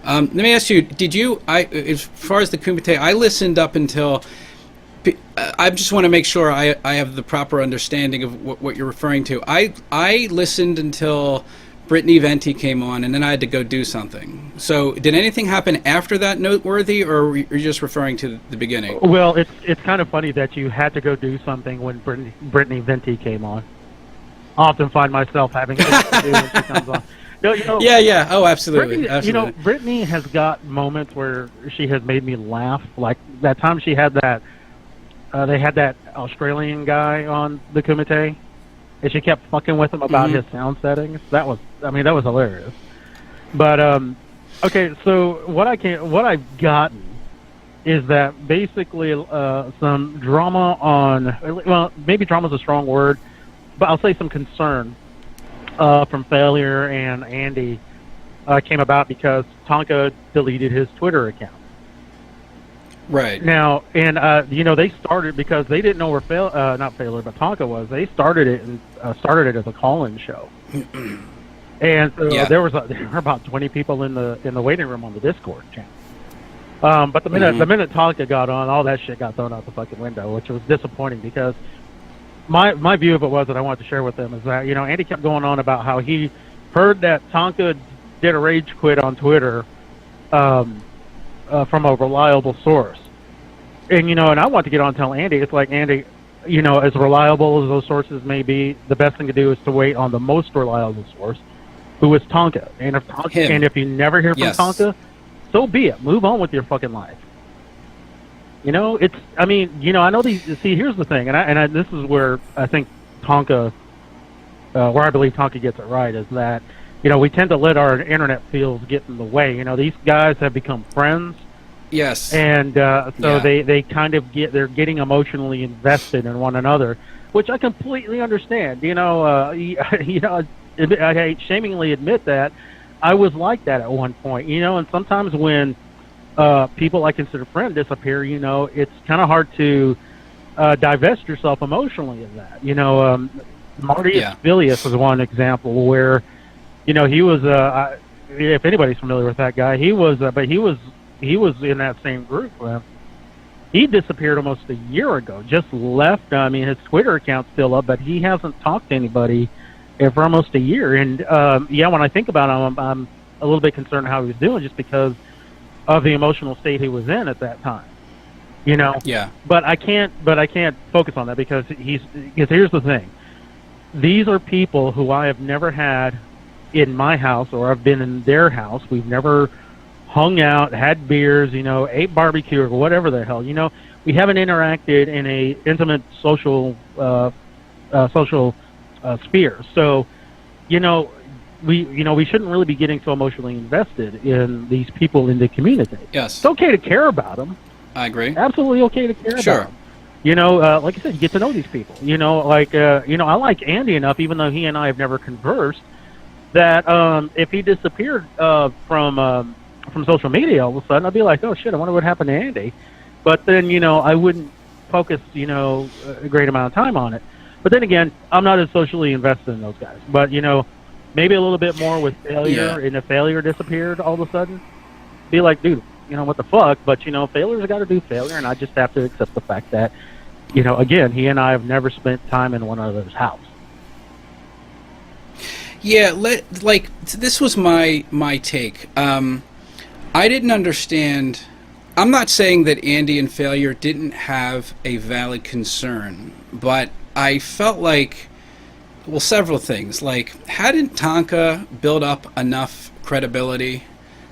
Let me ask you: did you? As far as the Kumite, I listened up until. I just want to make sure I have the proper understanding of what you're referring to. I listened until Brittany Venti came on, and then I had to go do something. So, did anything happen after that noteworthy, or are you just referring to the beginning? Well, it's kind of funny that you had to go do something when Brittany Venti came on. I often find myself having things to do when she comes on. No, Yeah. Oh, absolutely. Brittany, Absolutely. Brittany has got moments where she has made me laugh. Like that time she had that, they had that Australian guy on the Kumite, and she kept fucking with him about his sound settings. That was hilarious. But okay, so what I've gotten is that basically some drama on, well, maybe drama's a strong word, but I'll say some concern from Failure and Andy came about because Tonka deleted his Twitter account. Right. Now, and they started because they didn't know where not Failure, but Tonka was. They started it and started it as a call-in show. And so there were about 20 people in the waiting room on the Discord channel. But the minute Tonka got on, all that shit got thrown out the fucking window, which was disappointing because my view of it was that I wanted to share with them is that Andy kept going on about how he heard that Tonka did a rage quit on Twitter from a reliable source, and and I want to get on and tell Andy, it's like, Andy, as reliable as those sources may be, the best thing to do is to wait on the most reliable source, who is Tonka. And if you never hear from Tonka, so be it. Move on with your fucking life. I know these. See, here's the thing, and this is where I think Tonka, where I believe Tonka gets it right, is that we tend to let our internet feels get in the way. These guys have become friends. Yes. And they kind of they're getting emotionally invested in one another, which I completely understand. I shamingly admit that I was like that at one point. And sometimes when people I consider friend disappear, it's kind of hard to divest yourself emotionally of that. Marty Asbilius is one example where, he was. If anybody's familiar with that guy, he was in that same group. He disappeared almost a year ago. Just left. I mean, his Twitter account's still up, but he hasn't talked to anybody for almost a year. And when I think about him, I'm a little bit concerned how he was doing, just because of the emotional state he was in at that time. Yeah. But I can't focus on that because here's the thing. These are people who I have never had in my house, or I've been in their house. We've never hung out, had beers, ate barbecue or whatever the hell. We haven't interacted in a intimate social sphere. So, we shouldn't really be getting so emotionally invested in these people in the community. Yes. It's okay to care about them. I agree. Absolutely okay to care about them. Like I said, you get to know these people. I like Andy enough, even though he and I have never conversed, that if he disappeared from social media all of a sudden, I'd be like, oh shit, I wonder what happened to Andy. But then, I wouldn't focus, a great amount of time on it. But then again, I'm not as socially invested in those guys. But, maybe a little bit more with Failure, and if Failure disappeared all of a sudden, be like, dude, what the fuck? But, Failure's got to do Failure, and I just have to accept the fact that, again, he and I have never spent time in one another's house. Yeah, this was my take. I didn't understand. I'm not saying that Andy and Failure didn't have a valid concern, but I felt like, well, several things. Like, hadn't Tonka built up enough credibility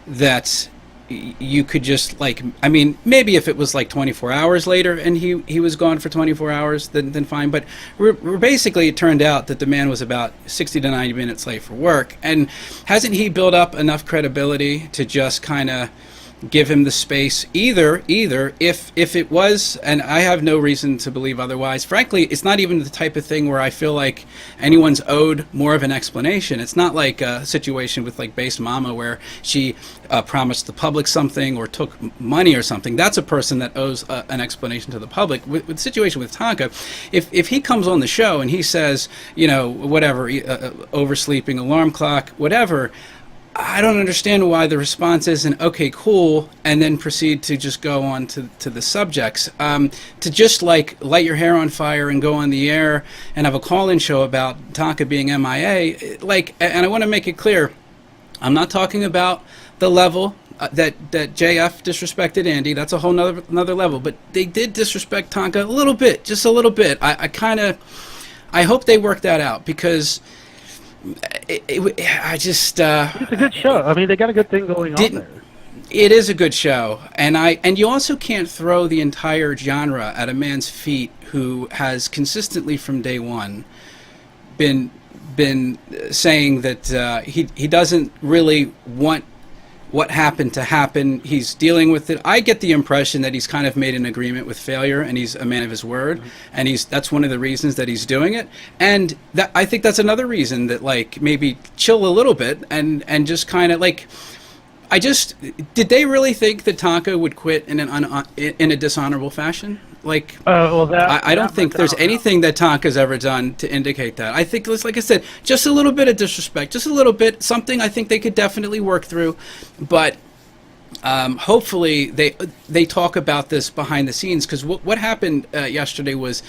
that you could just, maybe if it was 24 hours later and he was gone for 24 hours, then fine. But basically it turned out that the man was about 60 to 90 minutes late for work. And hasn't he built up enough credibility to just kind of give him the space, either if it was, and I have no reason to believe otherwise. Frankly, it's not even the type of thing where I feel like anyone's owed more of an explanation. It's not like a situation with Base Mama where she promised the public something or took money or something. That's a person that owes an explanation to the public. With the situation with Tonka, if he comes on the show and he says, whatever, oversleeping, alarm clock, whatever, I don't understand why the response isn't okay, cool, and then proceed to just go on to the subjects. To just like light your hair on fire and go on the air and have a call-in show about Tonka being MIA, like, and I want to make it clear, I'm not talking about the level that JF disrespected Andy. That's a whole another level. But they did disrespect Tonka a little bit, just a little bit. I hope they work that out because. I just it's a good show. I mean, they got a good thing going on there. It is a good show, and you also can't throw the entire genre at a man's feet who has consistently from day one been saying that he doesn't really want what happened to happen. He's dealing with it. I get the impression that he's kind of made an agreement with failure, and he's a man of his word, and that's one of the reasons that he's doing it. And that, I think that's another reason that, like, maybe chill a little bit and just kind of like. Did they really think that Tonka would quit in a dishonorable fashion? Like, I don't think there's anything that Tonka's ever done to indicate that. I think, like I said, just a little bit of disrespect, just a little bit, something I think they could definitely work through. But hopefully they talk about this behind the scenes, because what happened yesterday was,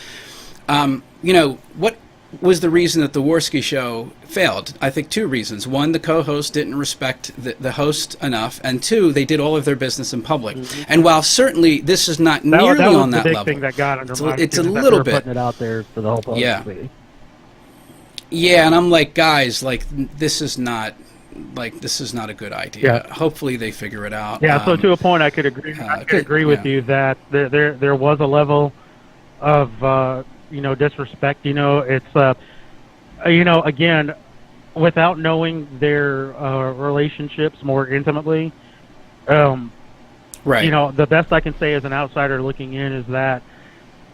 what was the reason that the Worski show failed? I think two reasons. One, the co-host didn't respect the host enough, and two, they did all of their business in public. Mm-hmm. And while certainly this is not nearly on that level, thing that got under my it's a little bit putting it out there for the whole public to see. Yeah, and I'm like, guys, like this is not a good idea. Yeah. Hopefully they figure it out. Yeah. So to a point, I could agree. I could agree with you that there was a level of disrespect. It's again, without knowing their relationships more intimately, right. The best I can say as an outsider looking in is that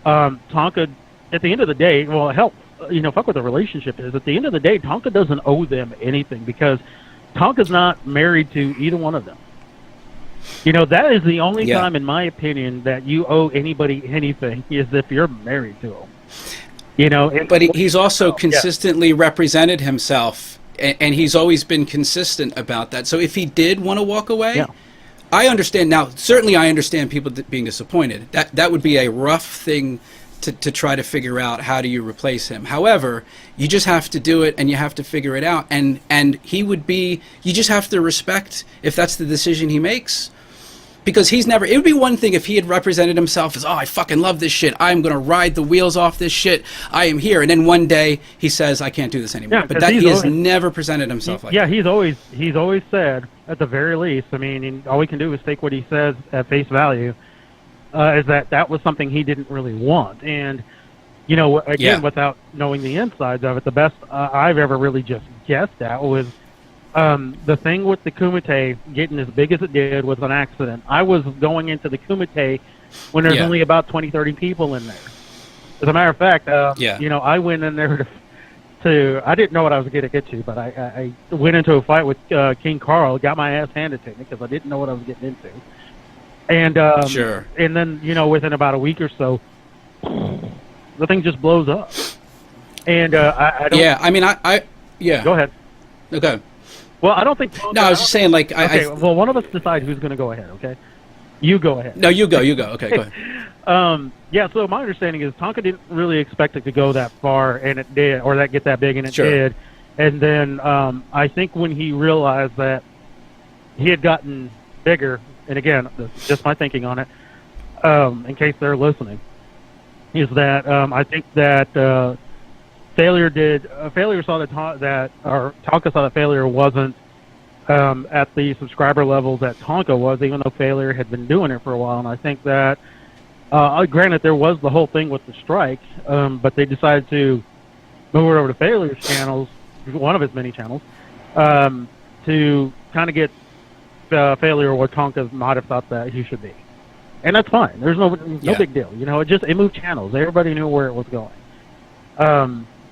Tonka, at the end of the day, well, hell, fuck what the relationship is. At the end of the day, Tonka doesn't owe them anything because Tonka's not married to either one of them. That is the only time, in my opinion, that you owe anybody anything is if you're married to them. But he's also consistently represented himself, and he's always been consistent about that. So if he did want to walk away, I understand. Now, certainly I understand people being disappointed. That would be a rough thing to try to figure out, how do you replace him. However, you just have to do it, and you have to figure it out. And you just have to respect if that's the decision he makes. Because it would be one thing if he had represented himself as, I fucking love this shit. I'm going to ride the wheels off this shit. I am here. And then one day he says, I can't do this anymore. But he has never presented himself like that. Yeah, he's always said, at the very least, I mean, all we can do is take what he says at face value, is that was something he didn't really want. And, without knowing the insides of it, the best I've ever really just guessed at was, the thing with the Kumite getting as big as it did was an accident. I was going into the Kumite when there's only about 20, 30 people in there. As a matter of fact, I went in there I didn't know what I was going to get to, but I went into a fight with King Carl, got my ass handed to me because I didn't know what I was getting into. And and then, within about a week or so, the thing just blows up. And I don't... Yeah, I mean, Go ahead. Okay. Well, I don't think... No, I was just saying, like... Okay, well, one of us decide who's going to go ahead, okay? You go ahead. No, you go. Okay, go ahead. So my understanding is Tonka didn't really expect it to go that far, and it did, or get that big, and it did. And then I think when he realized that he had gotten bigger, and again, just my thinking on it, in case they're listening, is that I think that... Failure saw Tonka saw that Failure wasn't at the subscriber levels that Tonka was, even though Failure had been doing it for a while. And I think that, granted, there was the whole thing with the strike, but they decided to move it over to Failure's channels, one of his many channels, to kind of get Failure where Tonka might have thought that he should be. And that's fine. There's no big deal. It moved channels. Everybody knew where it was going.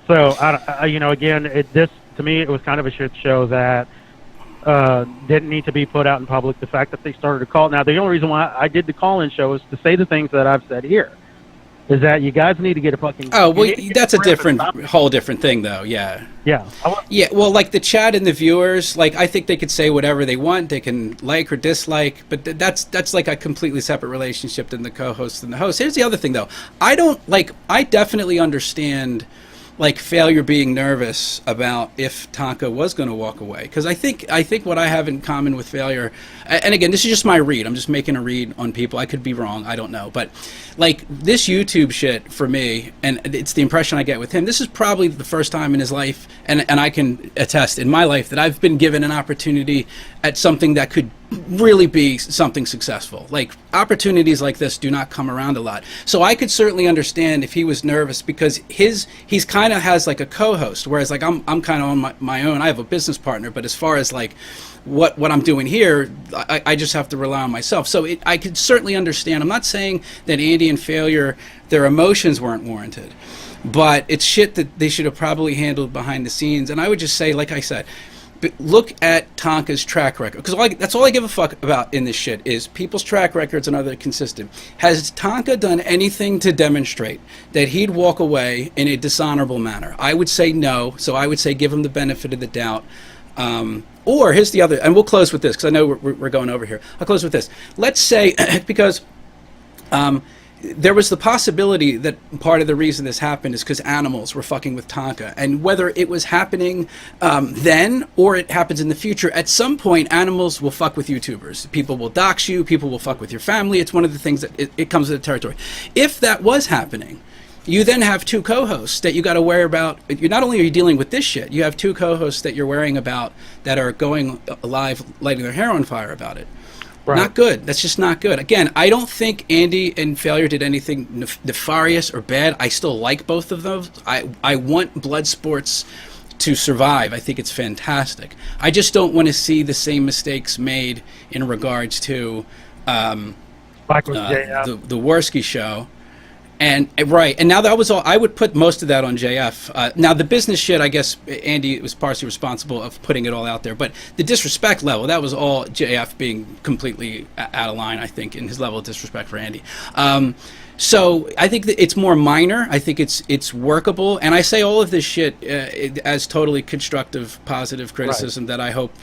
So, again, this, to me, it was kind of a shit show that didn't need to be put out in public. The fact that they started a call. Now, the only reason why I did the call-in show is to say the things that I've said here. is that you guys need to get a fucking. Oh well, you need to that's a get rid of whole different thing, though. Yeah. Yeah. Yeah. Well, like the chat and the viewers, like I think they could say whatever they want. They can like or dislike, but that's like a completely separate relationship than the co-host and the host. Here's the other thing, though. I definitely understand, like, Failure being nervous about if Tonka was going to walk away, because I think what I have in common with Failure, and again, this is just my read. I'm just making a read on people. I could be wrong. I don't know, but like this YouTube shit for me, and it's the impression I get with him. This is probably the first time in his life, and I can attest in my life that I've been given an opportunity at something that could really be something successful. Like, opportunities like this do not come around a lot. So I could certainly understand if he was nervous, because he's kind of has like a co-host, whereas like I'm kind of on my own. I have a business partner, but as far as like what I'm doing here, I just have to rely on myself. So I could certainly understand. I'm not saying that Andy and Failure, their emotions weren't warranted, but it's shit that they should have probably handled behind the scenes. And I would just say, like I said, look at Tonka's track record, because that's all I give a fuck about in this shit is people's track records and are they consistent. Has Tonka done anything to demonstrate that he'd walk away in a dishonorable manner? I would say no. So I would say give him the benefit of the doubt. Or here's the other, and we'll close with this because I know we're going over here. I'll close with this. Let's say, because there was the possibility that part of the reason this happened is because animals were fucking with Tonka. And whether it was happening then or it happens in the future, at some point animals will fuck with YouTubers. People will dox you, people will fuck with your family. It's one of the things that it comes with the territory. If that was happening, you then have two co-hosts that you got to worry about. You not only are you dealing with this shit, you have two co-hosts that you're worrying about that are going live, lighting their hair on fire about it. Right. Not good. That's just not good. Again, I don't think Andy and Failure did anything nefarious or bad. I still like both of those. I want blood sports to survive. I think it's fantastic. I just don't want to see the same mistakes made in regards to the Worski show. And right, and now that was all. I would put most of that on JF. Now the business shit, I guess Andy was partially responsible of putting it all out there. But the disrespect level, that was all JF being completely out of line, I think, in his level of disrespect for Andy. So I think that it's more minor. I think it's workable, and I say all of this shit as totally constructive, positive criticism. Right. That I hope.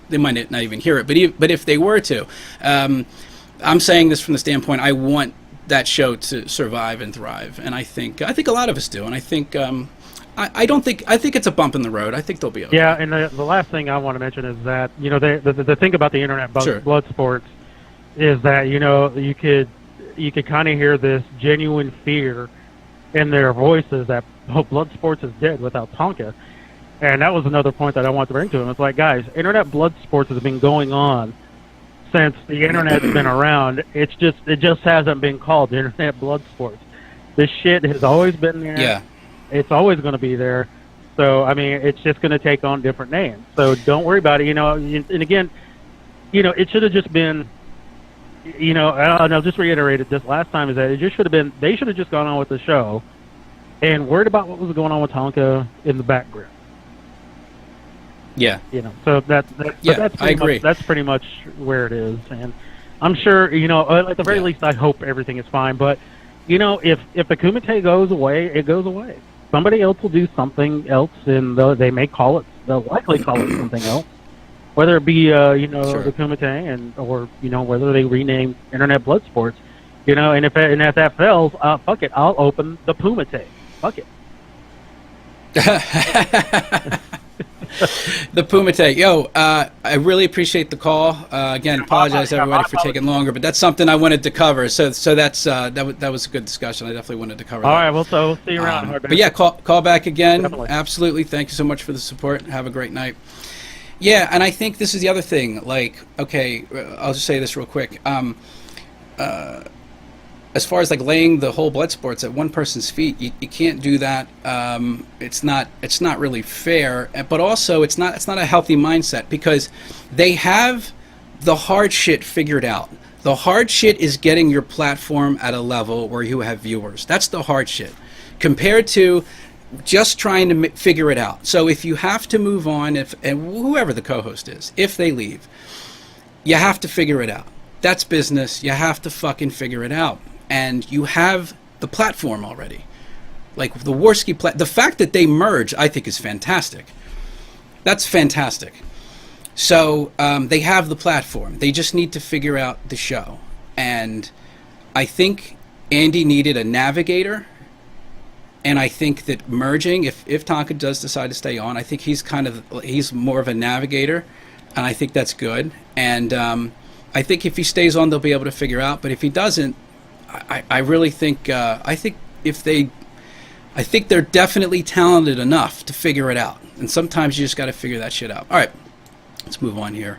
They might not even hear it, but if they were to, I'm saying this from the standpoint I want that show to survive and thrive, and I think a lot of us do, and I think I think it's a bump in the road. I think they'll be okay. Yeah, and the last thing I want to mention is that the thing about the internet blood sports is that you could kind of hear this genuine fear in their voices that blood sports is dead without Tonka, and that was another point that I want to bring to them. It's like, guys, internet blood sports has been going on since the internet's been around. It just hasn't been called internet blood sports. This shit has always been there. Yeah. It's always going to be there. So, I mean, it's just going to take on different names. So don't worry about it. And again, it should have just been, and I'll just reiterate it this last time, is that it just should have been, they should have just gone on with the show and worried about what was going on with Tonka in the background. Yeah. So that's I agree. That's pretty much where it is, and I'm sure at the very least I hope everything is fine. But if the Kumite goes away, it goes away. Somebody else will do something else, and they'll likely call it something else, whether it be sure. the Kumite or whether they rename Internet Blood Sports, and if that fails, fuck it, I'll open the Kumite. Fuck it. The Kumite. Yo, I really appreciate the call. Again, apologize everybody for taking longer, but that's something I wanted to cover. So that's that was a good discussion. I definitely wanted to cover. All that. right, well, so we'll see you around. But yeah, call back again. Definitely. Absolutely. Thank you so much for the support. Have a great night. Yeah, and I think this is the other thing. Like, okay, I'll just say this real quick. As far as like laying the whole blood sports at one person's feet, you can't do that. It's not really fair, but also it's not a healthy mindset, because they have the hard shit figured out. The hard shit is getting your platform at a level where you have viewers. That's the hard shit, compared to just trying to figure it out. So if you have to move on, and whoever the co-host is, if they leave, you have to figure it out. That's business. You have to fucking figure it out. and you have the platform already. Like the Warski the fact that they merge, I think, is fantastic. That's fantastic. So they have the platform. They just need to figure out the show. And I think Andy needed a navigator. And I think that merging, if Tonka does decide to stay on, I think he's more of a navigator. And I think that's good. And I think if he stays on, they'll be able to figure out. But if he doesn't, I really think, I think they're definitely talented enough to figure it out. And sometimes you just got to figure that shit out. All right, let's move on here.